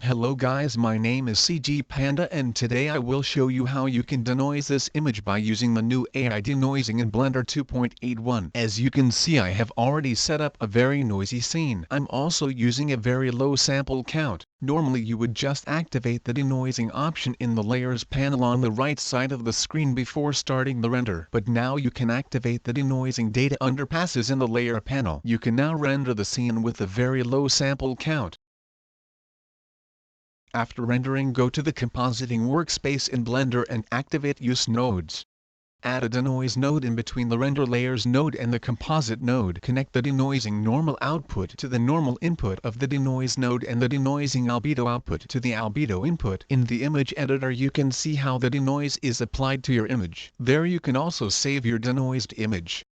Hello guys, my name is Panda and today I will show you how you can denoise this image by using the new Ai Denoising in Blender 2.81. As you can see, I have already set up a very noisy scene. I'm also using a very low sample count. Normally you would just activate the denoising option in the layers panel on the right side of the screen before starting the render. But now you can activate the denoising data underpasses in the layer panel. You can now render the scene with a very low sample count. After rendering, go to the compositing workspace in Blender and activate Use Nodes. Add a denoise node in between the render layers node and the composite node. Connect the denoising normal output to the normal input of the denoise node and the denoising albedo output to the albedo input. In the image editor you can see how the denoise is applied to your image. There you can also save your denoised image.